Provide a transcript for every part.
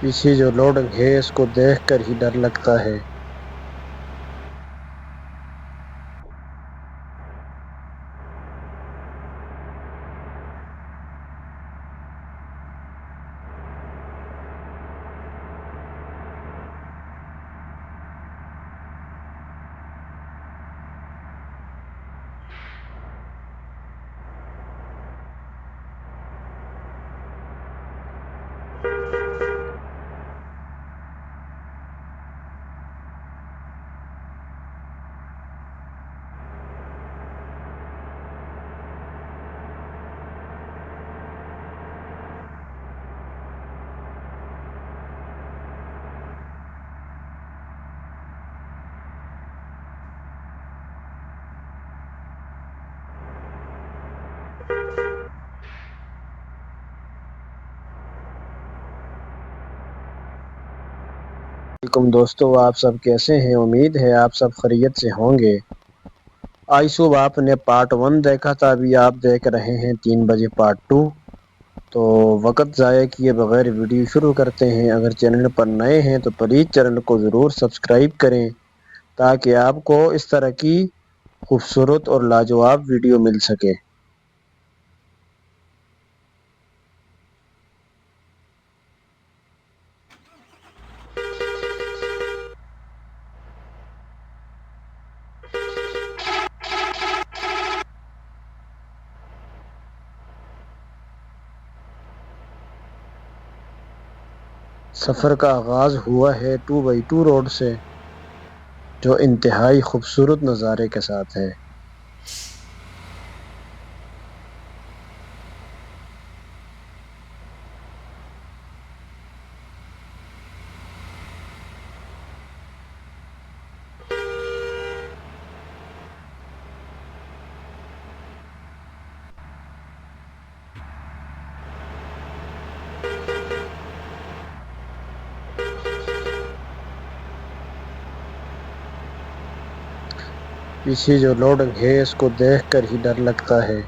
पीछे जो लोडिंग है इसको देख कर ही डर लगता है। वालेकुम दोस्तों, आप सब कैसे हैं? उम्मीद है आप सब खैरियत से होंगे। आज सुबह आपने पार्ट 1 देखा था, अभी आप देख रहे हैं 3 बजे पार्ट 2। तो वक्त ज़ाया किए बगैर वीडियो शुरू करते हैं। अगर चैनल पर नए हैं तो प्लीज़ चैनल को ज़रूर सब्सक्राइब करें ताकि आपको इस तरह की खूबसूरत और लाजवाब वीडियो मिल सके। सफ़र का आगाज़ हुआ है 2x2 रोड से, जो इंतहाई खूबसूरत नज़ारे के साथ है। पीछे जो लोडिंग है इसको देख कर ही डर लगता है।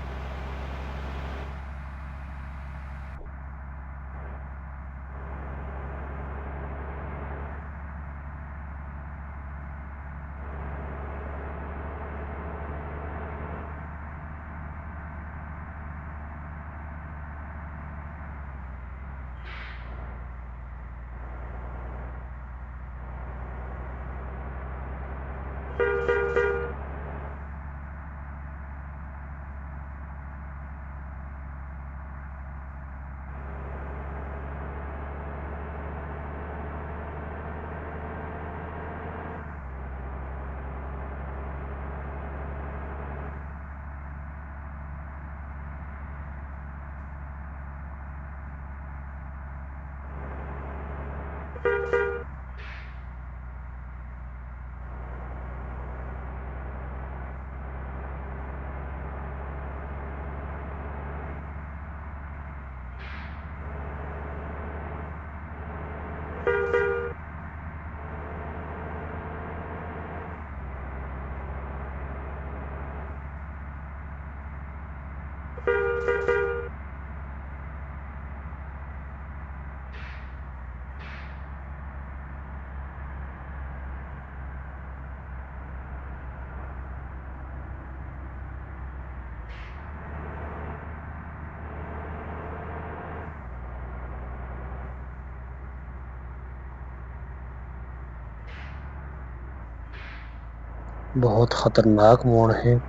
बहुत खतरनाक मोड़ है।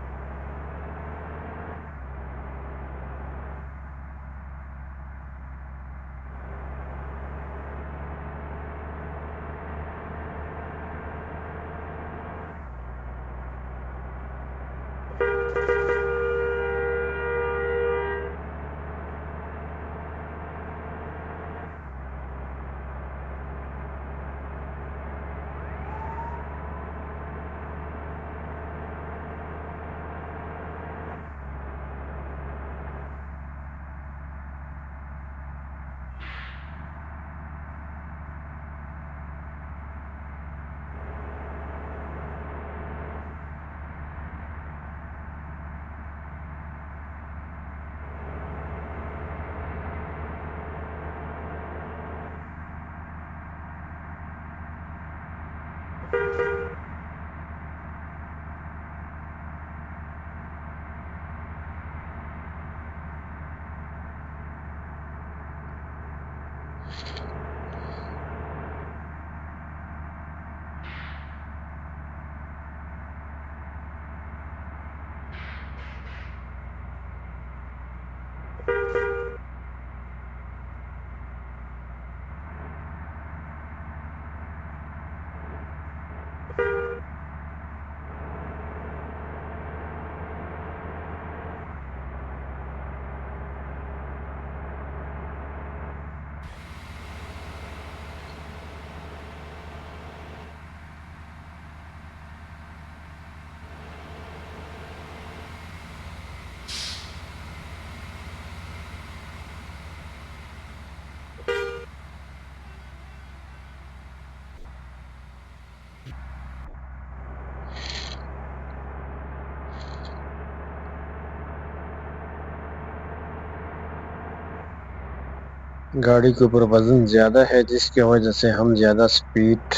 गाड़ी के ऊपर वजन ज़्यादा है जिसकी वजह से हम ज़्यादा स्पीड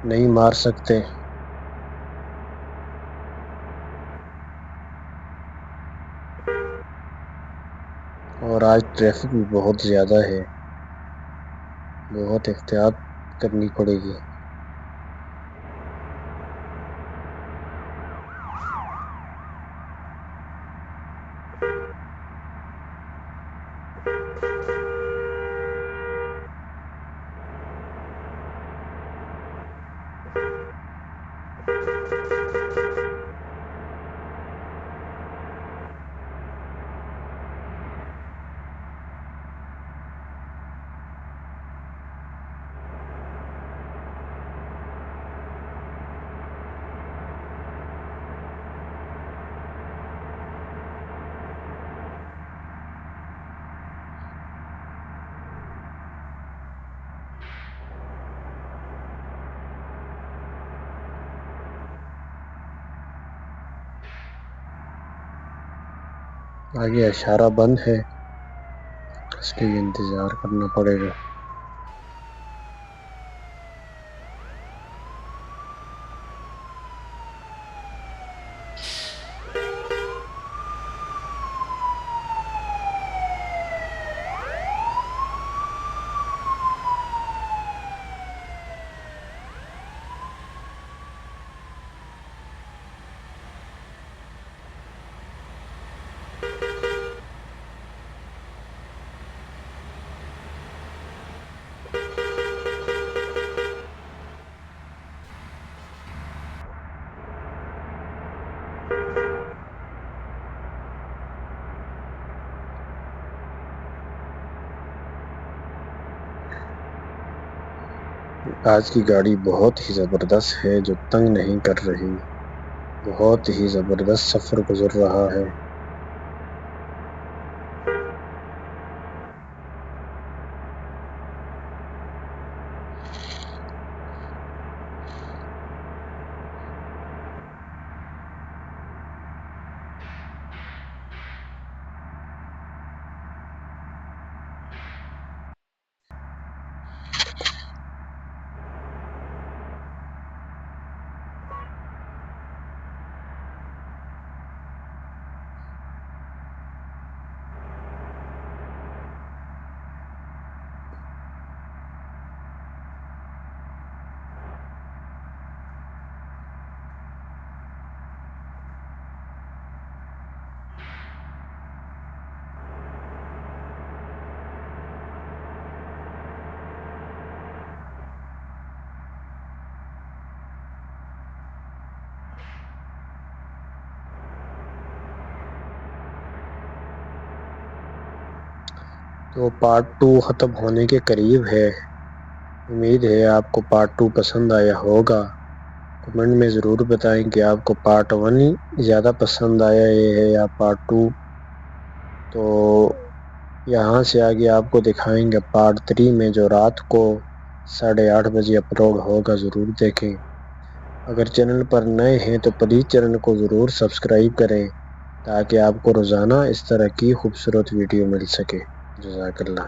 नहीं मार सकते। और आज ट्रैफिक भी बहुत ज़्यादा है, बहुत एहतियात करनी पड़ेगी। आगे इशारा बंद है, इसलिए इंतज़ार करना पड़ेगा। आज की गाड़ी बहुत ही ज़बरदस्त है, जो तंग नहीं कर रही। बहुत ही ज़बरदस्त सफ़र गुजर रहा है। तो पार्ट 2 ख़त्म होने के करीब है। उम्मीद है आपको पार्ट 2 पसंद आया होगा। कमेंट में ज़रूर बताएं कि आपको पार्ट 1 ही ज़्यादा पसंद आया है या पार्ट 2। तो यहाँ से आगे आपको दिखाएंगे पार्ट 3 में, जो रात को 8:30 बजे अपलोड होगा। ज़रूर देखें। अगर चैनल पर नए हैं तो प्लीज़ चैनल को ज़रूर सब्सक्राइब करें, ताकि आपको रोज़ाना इस तरह की खूबसूरत वीडियो मिल सके। जज़ाकल्लाह।